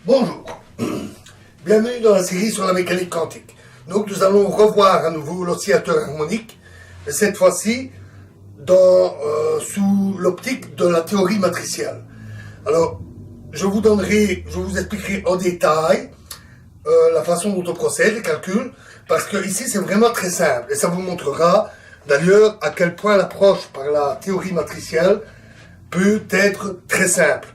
Bonjour, bienvenue dans la série sur la mécanique quantique. Donc nous allons revoir à nouveau l'oscillateur harmonique, et cette fois-ci sous l'optique de la théorie matricielle. Alors, je vous expliquerai en détail la façon dont on procède, les calculs, parce que ici c'est vraiment très simple, et ça vous montrera d'ailleurs à quel point l'approche par la théorie matricielle peut être très simple.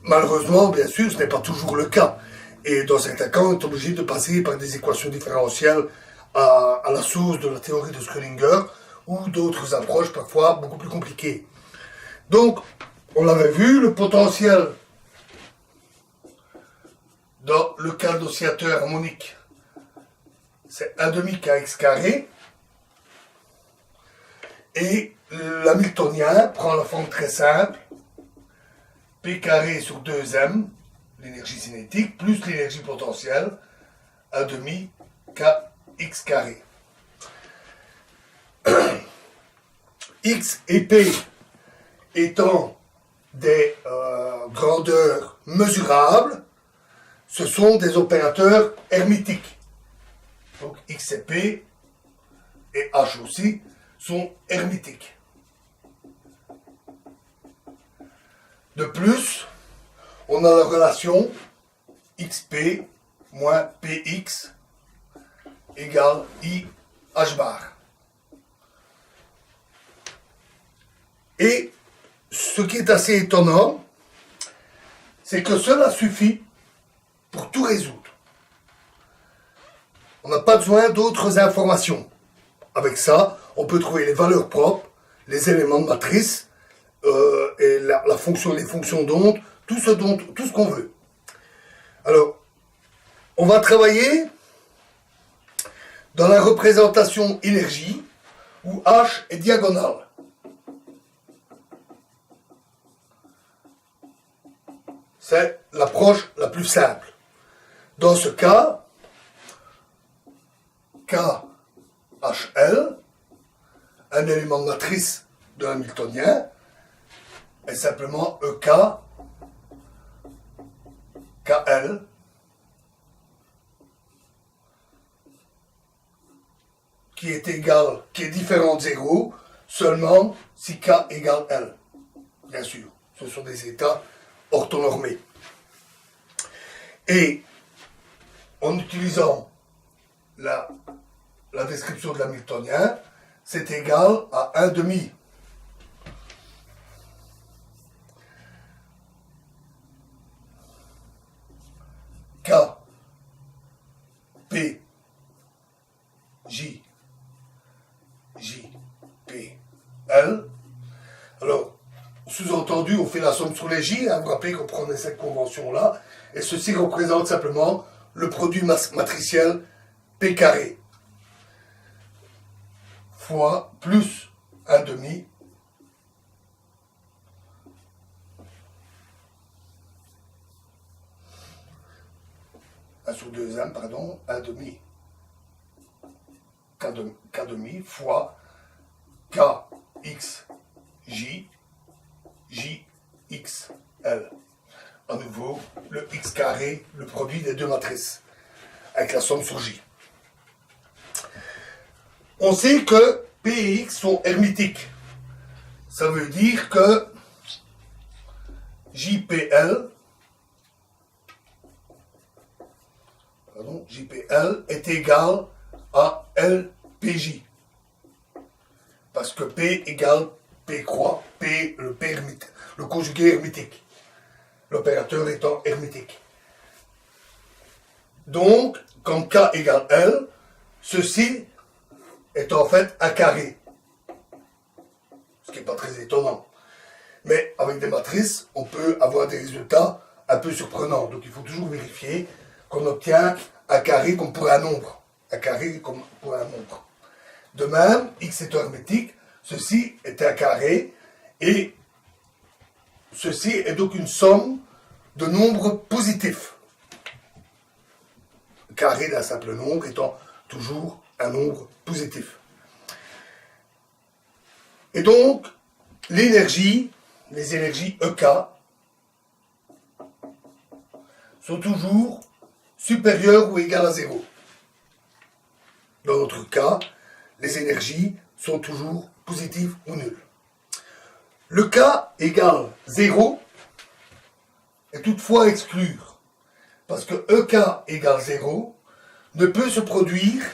Malheureusement, bien sûr, ce n'est pas toujours le cas. Et dans certains cas, on est obligé de passer par des équations différentielles à la source de la théorie de Schrödinger ou d'autres approches parfois beaucoup plus compliquées. Donc, on l'avait vu, le potentiel dans le cas d'oscillateur harmonique, c'est 1/2 kx carré. Et l'hamiltonien prend la forme très simple, P carré sur 2m, l'énergie cinétique, plus l'énergie potentielle, 1/2 kx carré. X et P étant des grandeurs mesurables, ce sont des opérateurs hermétiques. Donc X et P, et H aussi, sont hermétiques. De plus, on a la relation XP moins PX égale IH bar. Et ce qui est assez étonnant, c'est que cela suffit pour tout résoudre. On n'a pas besoin d'autres informations. Avec ça, on peut trouver les valeurs propres, les éléments de matrice, et les fonctions d'onde, tout ce qu'on veut. Alors, on va travailler dans la représentation énergie, où H est diagonale. C'est l'approche la plus simple. Dans ce cas, KHL, un élément de matrice de l'hamiltonien, est simplement EK KL qui est différent de 0 seulement si K égale L. Bien sûr, ce sont des états orthonormés. Et en utilisant la description de l'hamiltonien, c'est égal à 1/2 K P J P L. Alors, sous-entendu, on fait la somme sur les J, vous rappelez qu'on prenait cette convention-là, et ceci représente simplement le produit matriciel P carré fois plus 1/2 1 sur 2m, pardon, 1/2 K' fois KX J JXL. À nouveau, le X carré, le produit des deux matrices, avec la somme sur J. On sait que P et X sont hermétiques. Ça veut dire que JPL est égal à LPJ. Parce que P égale P croix, P, le conjugué hermétique. L'opérateur étant hermétique. Donc, comme K égale L, ceci est en fait A carré. Ce qui n'est pas très étonnant. Mais avec des matrices, on peut avoir des résultats un peu surprenants. Donc il faut toujours vérifier qu'on obtient A carré comme pour un nombre. A carré comme pour un nombre. De même, X est hermétique, ceci est A carré, et ceci est donc une somme de nombres positifs. Le carré d'un simple nombre étant toujours un nombre positif. Et donc, les énergies EK sont toujours supérieures ou égales à 0. Dans notre cas, les énergies sont toujours positives ou nulles. Le cas égale 0 est toutefois à exclure, parce que EK égale 0 ne peut se produire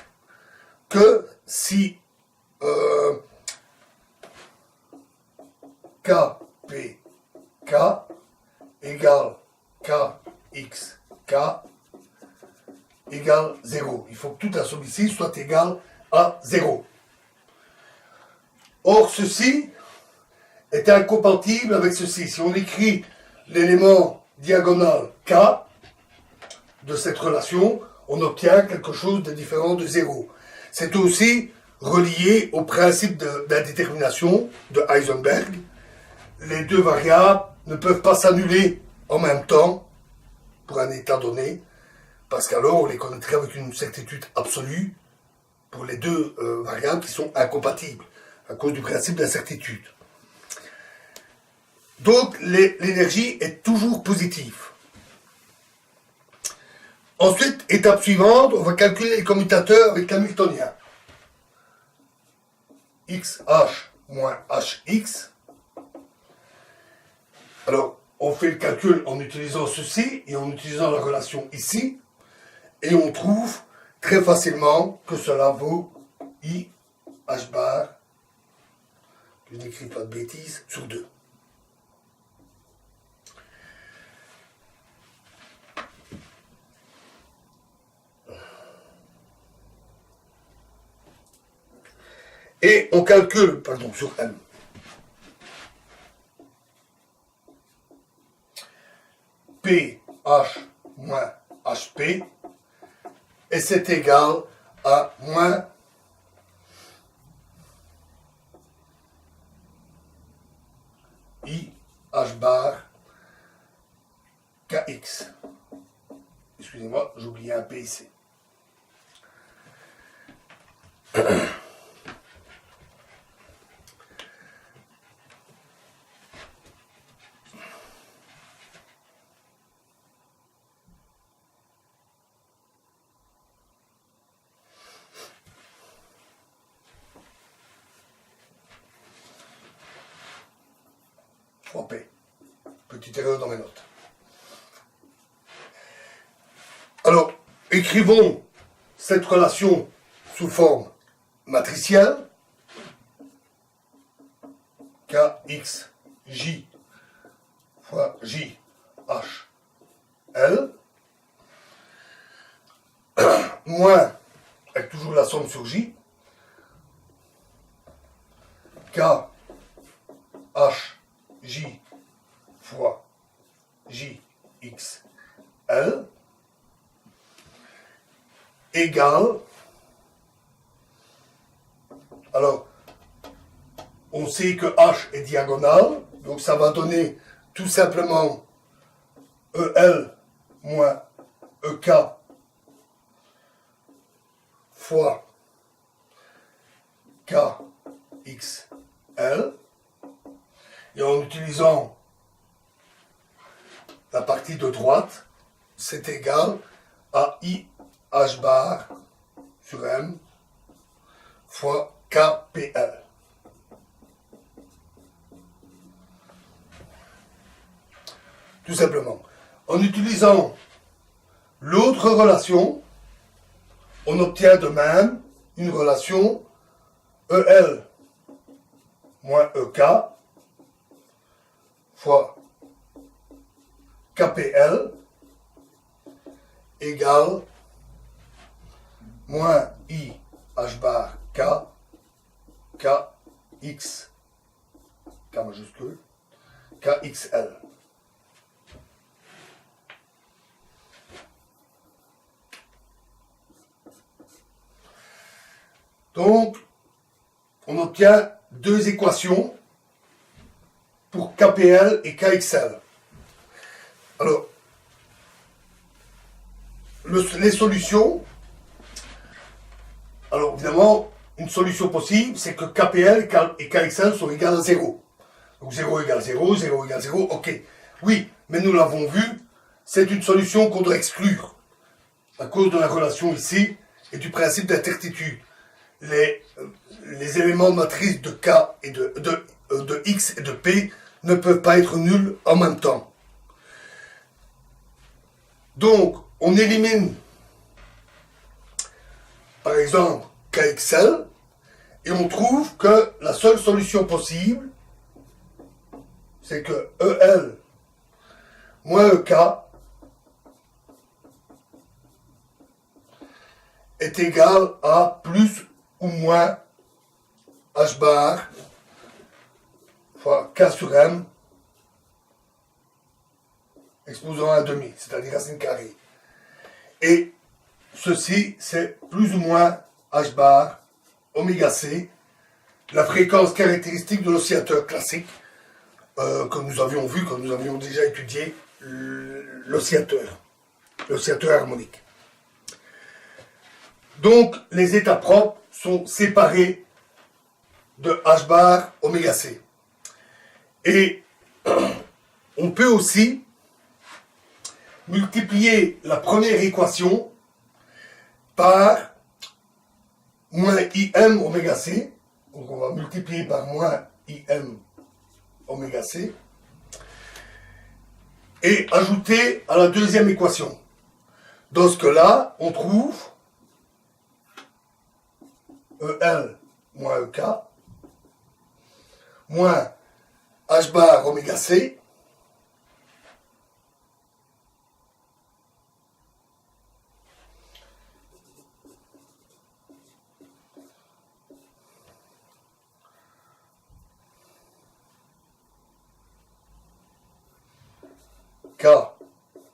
que si KPK égale KXK égale 0. Il faut que toute la somme ici soit égale à 0. Or, ceci est incompatible avec ceci. Si on écrit l'élément diagonal K de cette relation, on obtient quelque chose de différent de 0. C'est aussi relié au principe d'indétermination de Heisenberg. Les deux variables ne peuvent pas s'annuler en même temps pour un état donné, parce qu'alors on les connaîtrait avec une certitude absolue pour les deux variables qui sont incompatibles à cause du principe d'incertitude. Donc l'énergie est toujours positive. Ensuite, étape suivante, on va calculer les commutateurs avec l'hamiltonien. XH moins HX. Alors, on fait le calcul en utilisant ceci et en utilisant la relation ici. Et on trouve très facilement que cela vaut I H bar, que je n'écris pas de bêtises, sur 2. Et on calcule, pardon, sur M. PH moins HP, et c'est égal à moins I H bar KX. Excusez-moi, j'ai oublié un P ici. P. Petite erreur dans mes notes. Alors, écrivons cette relation sous forme matricielle. KXJ fois JHL moins, avec toujours la somme sur J, KHJ fois JXL égale, alors on sait que H est diagonale, donc ça va donner tout simplement EL moins EK fois KXL. Et en utilisant la partie de droite, c'est égal à IH bar sur M fois KPL. Tout simplement. En utilisant l'autre relation, on obtient de même une relation EL moins EK fois KPL égale moins I H bar K KX K majuscule KXL. Donc, on obtient deux équations pour KPL et KXL. Alors, les solutions, alors évidemment, une solution possible, c'est que KPL et KXL sont égales à 0. Donc 0 égale 0, 0 égale 0, ok. Oui, mais nous l'avons vu, c'est une solution qu'on doit exclure à cause de la relation ici et du principe d'incertitude. Les éléments de matrice de K et de X et de P ne peuvent pas être nuls en même temps. Donc, on élimine, par exemple, KXL, et on trouve que la seule solution possible, c'est que EL moins EK est égal à plus ou moins H bar fois K sur M exposant à demi, c'est-à-dire racine carrée. Et ceci, c'est plus ou moins H bar oméga C, la fréquence caractéristique de l'oscillateur classique que nous avions vu, quand nous avions déjà étudié l'oscillateur harmonique. Donc, les états propres sont séparés de H bar oméga C. Et on peut aussi multiplier la première équation par moins IM oméga C. Donc, on va multiplier par moins IM oméga C. Et ajouter à la deuxième équation. Dans ce cas-là, on trouve EL moins EK moins H bar oméga C K,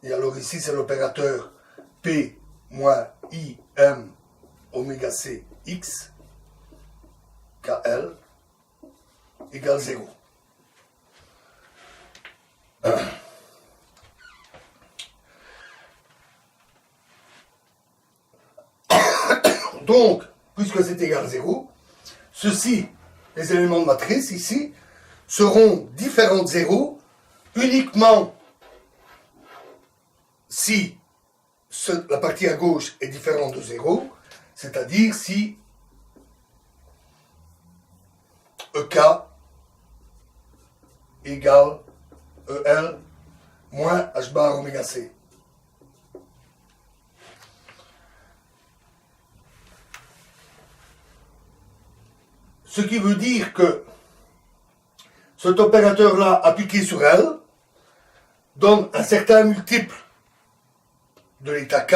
et alors ici c'est l'opérateur P moins IM oméga C X, KL, égale 0. Donc, puisque c'est égal à 0, ceci, les éléments de matrice ici, seront différents de 0 uniquement si la partie à gauche est différente de 0, c'est-à-dire si EK égale EL moins H bar oméga C. Ce qui veut dire que cet opérateur-là appliqué sur L donne un certain multiple de l'état K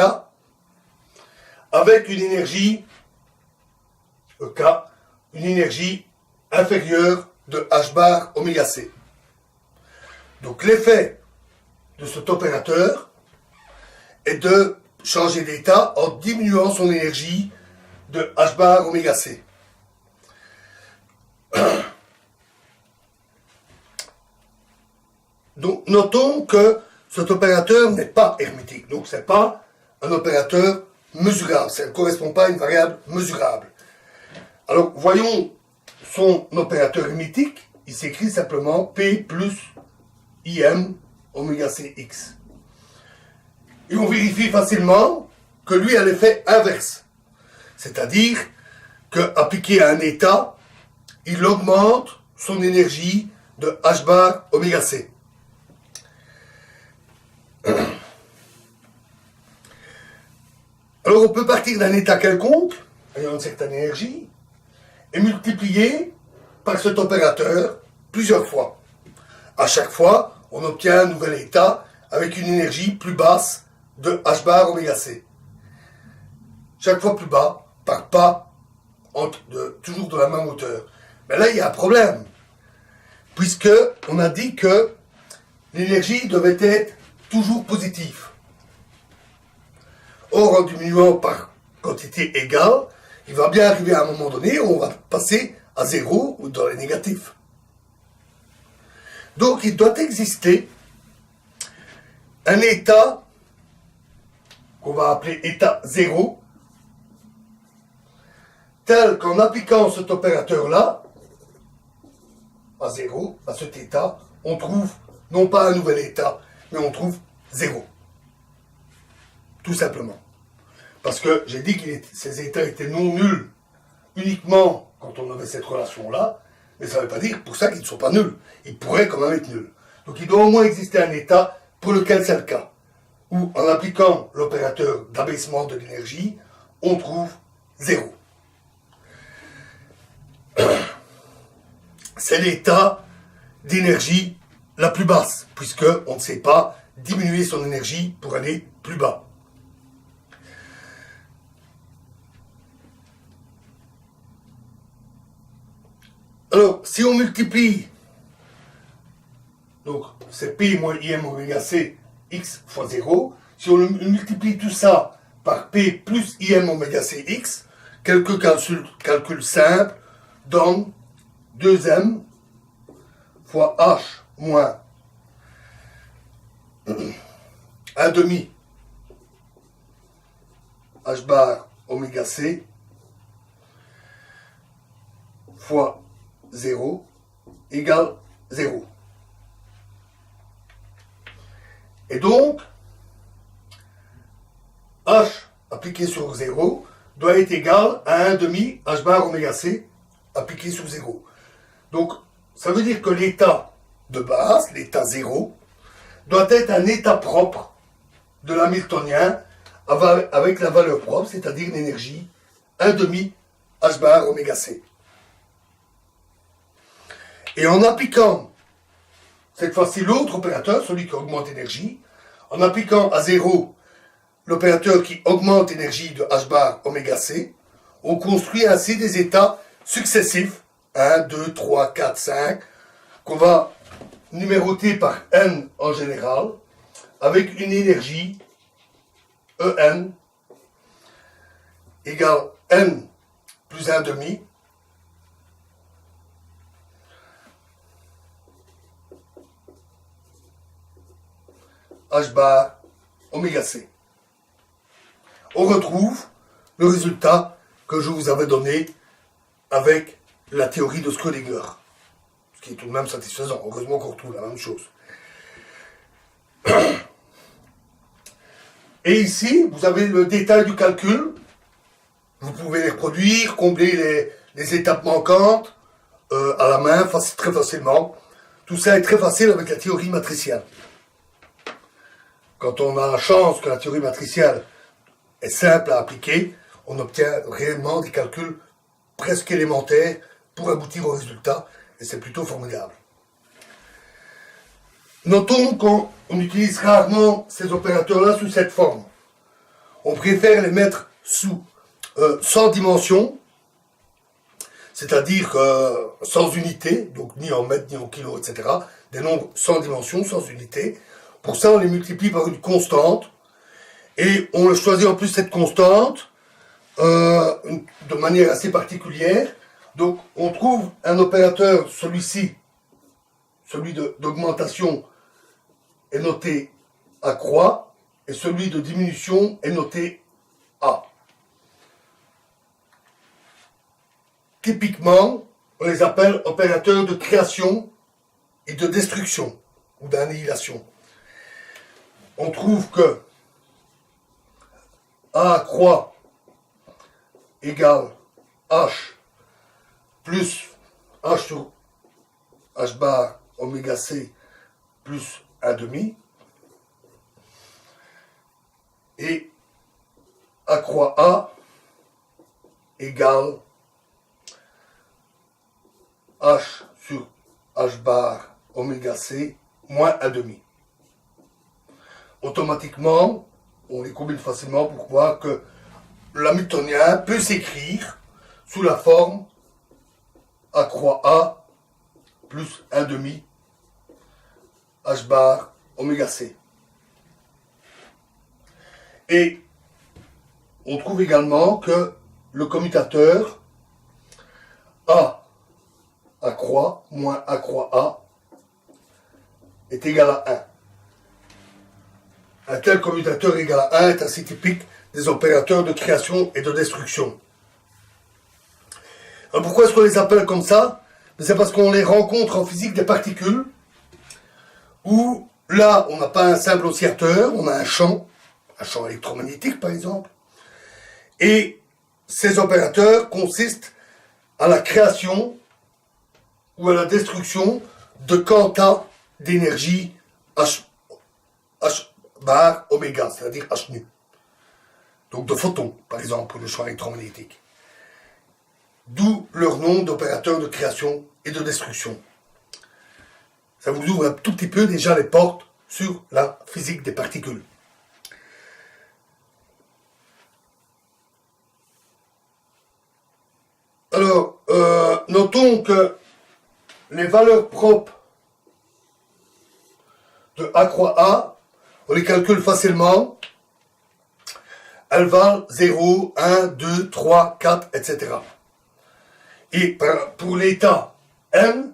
avec une énergie EK, une énergie inférieure de H bar oméga C. Donc l'effet de cet opérateur est de changer d'état en diminuant son énergie de H bar oméga C. Donc notons que cet opérateur n'est pas hermétique, donc ce n'est pas un opérateur mesurable, ça ne correspond pas à une variable mesurable. Alors voyons son opérateur hermétique, il s'écrit simplement P plus IM oméga C X. Et on vérifie facilement que lui a l'effet inverse, c'est-à-dire qu'appliqué à un état, il augmente son énergie de H bar oméga C. Alors on peut partir d'un état quelconque, ayant une certaine énergie, et multiplier par cet opérateur plusieurs fois. À chaque fois, on obtient un nouvel état avec une énergie plus basse de H bar oméga C. Chaque fois plus bas, par pas, toujours de la même hauteur. Mais là, il y a un problème, puisque on a dit que l'énergie devait être toujours positive. Or, en diminuant par quantité égale, il va bien arriver à un moment donné où on va passer à 0 ou dans les négatifs. Donc, il doit exister un état qu'on va appeler état 0, tel qu'en appliquant cet opérateur-là, à 0, à cet état, on trouve non pas un nouvel état, mais on trouve 0. tout simplement. Parce que j'ai dit que ces états étaient non nuls uniquement quand on avait cette relation-là, mais ça ne veut pas dire pour ça qu'ils ne sont pas nuls. Ils pourraient quand même être nuls. Donc il doit au moins exister un état pour lequel c'est le cas, où en appliquant l'opérateur d'abaissement de l'énergie, on trouve 0. C'est l'état d'énergie la plus basse, puisqu'on ne sait pas diminuer son énergie pour aller plus bas. Alors, si on multiplie, donc c'est P moins IM oméga C, X fois 0, si on multiplie tout ça par P plus IM oméga C, X, quelques calculs simples donnent 2M fois H moins 1 demi H bar oméga C fois 0 égale 0. Et donc, H appliqué sur 0 doit être égal à 1 demi H bar oméga C appliqué sur 0. Donc, ça veut dire que l'état de base, l'état 0, doit être un état propre de l'hamiltonien avec la valeur propre, c'est-à-dire l'énergie 1 demi H bar oméga C. Et en appliquant, cette fois-ci, l'autre opérateur, celui qui augmente l'énergie, en appliquant à 0 l'opérateur qui augmente l'énergie de H bar oméga C, on construit ainsi des états successifs, 1, 2, 3, 4, 5, qu'on va numéroter par N en général, avec une énergie En égale N plus 1 demi H bar oméga C. On retrouve le résultat que je vous avais donné avec la théorie de Schrödinger, ce qui est tout de même satisfaisant. Heureusement qu'on retrouve la même chose. Et ici, vous avez le détail du calcul. Vous pouvez les reproduire, combler les étapes manquantes à la main très facilement. Tout ça est très facile avec la théorie matricielle. Quand on a la chance que la théorie matricielle est simple à appliquer, on obtient réellement des calculs presque élémentaires pour aboutir au résultat, et c'est plutôt formidable. Notons qu'on utilise rarement ces opérateurs-là sous cette forme. On préfère les mettre sous sans dimension, c'est-à-dire sans unité, donc ni en mètres, ni en kilos, etc. Des nombres sans dimension, sans unité. Pour ça, on les multiplie par une constante, et on choisit en plus cette constante de manière assez particulière. Donc, on trouve un opérateur, celui-ci, celui d'augmentation, est noté à croix, et celui de diminution est noté A. Typiquement, on les appelle opérateurs de création et de destruction, ou d'annihilation. On trouve que A croix égale H plus H sur H bar oméga C plus 1 demi, et A croix A égale H sur H bar oméga C moins 1 demi. Automatiquement, on les combine facilement pour voir que l'hamiltonien peut s'écrire sous la forme A croix A plus 1 demi H bar oméga C. Et on trouve également que le commutateur A croix moins A croix A est égal à 1. Un tel commutateur égal à 1 est assez typique des opérateurs de création et de destruction. Alors pourquoi est-ce qu'on les appelle comme ça? C'est parce qu'on les rencontre en physique des particules, où là, on n'a pas un simple oscillateur, on a un champ un champ électromagnétique par exemple. Et ces opérateurs consistent à la création ou à la destruction de quanta d'énergie H bar oméga, c'est-à-dire H nu. Donc de photons, par exemple, pour le champ électromagnétique. D'où leur nom d'opérateur de création et de destruction. Ça vous ouvre un tout petit peu déjà les portes sur la physique des particules. Alors, notons que les valeurs propres de A croix A, on les calcule facilement. Elles valent 0, 1, 2, 3, 4, etc. Et pour l'état n,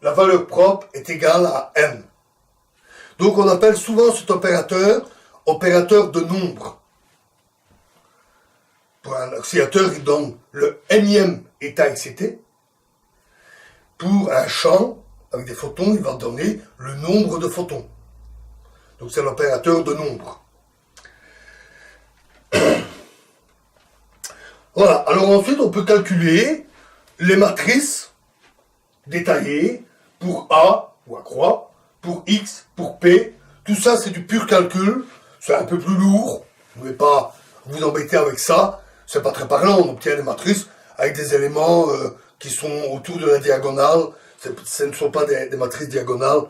la valeur propre est égale à n. Donc on appelle souvent cet opérateur opérateur de nombre. Pour un oscillateur, il donne le nème état excité. Pour un champ avec des photons, il va donner le nombre de photons. Donc c'est l'opérateur de nombre. Voilà, alors ensuite on peut calculer les matrices détaillées pour A ou A croix, pour X, pour P. Tout ça c'est du pur calcul, c'est un peu plus lourd, vous ne pouvez pas vous embêter avec ça, c'est pas très parlant, on obtient des matrices avec des éléments qui sont autour de la diagonale, ce ne sont pas des matrices diagonales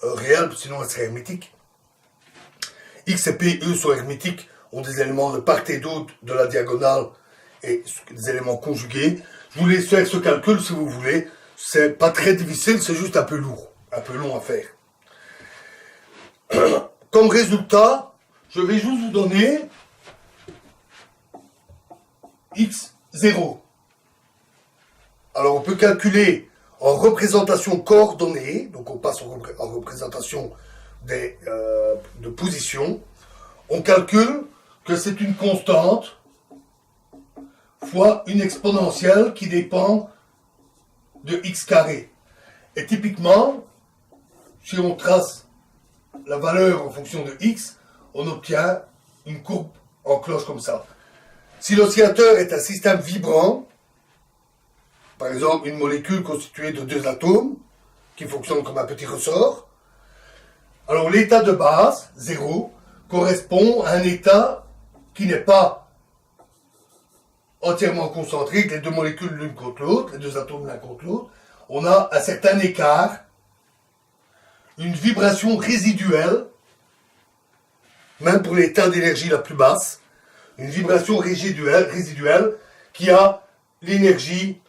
réelles, sinon elles seraient hermétiques. X et P, eux, sont hermétiques, ont des éléments de part et d'autre de la diagonale et des éléments conjugués. Je vous laisse faire ce calcul si vous voulez. C'est pas très difficile, c'est juste un peu lourd, un peu long à faire. Comme résultat, je vais juste vous donner x0. Alors on peut calculer en représentation coordonnée, donc on passe en représentation de position. On calcule que c'est une constante fois une exponentielle qui dépend de x carré. Et typiquement, si on trace la valeur en fonction de x, on obtient une courbe en cloche comme ça. Si l'oscillateur est un système vibrant, par exemple une molécule constituée de deux atomes, qui fonctionne comme un petit ressort, alors l'état de base, 0, correspond à un état qui n'est pas entièrement concentré, les deux molécules l'une contre l'autre, les deux atomes l'un contre l'autre. On a un certain écart, une vibration résiduelle, même pour l'état d'énergie la plus basse, une vibration résiduelle qui a l'énergie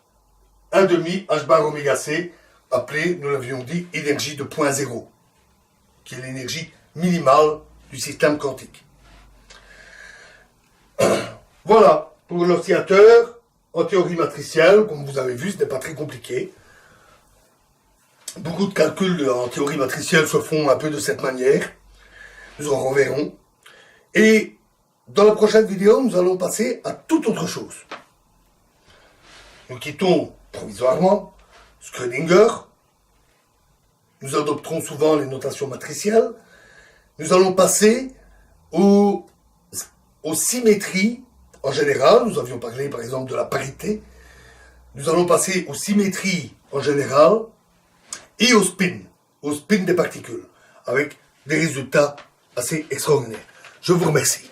1,5 h bar oméga c, appelée, nous l'avions dit, énergie de point zéro, qui est l'énergie minimale du système quantique. Voilà, pour l'oscillateur, en théorie matricielle, comme vous avez vu, ce n'est pas très compliqué. Beaucoup de calculs en théorie matricielle se font un peu de cette manière. Nous en reverrons. Et dans la prochaine vidéo, nous allons passer à toute autre chose. Nous quittons provisoirement Schrödinger. Nous adopterons souvent les notations matricielles. Nous allons passer aux symétries en général. Nous avions parlé par exemple de la parité. Nous allons passer aux symétries en général et au spin des particules, avec des résultats assez extraordinaires. Je vous remercie.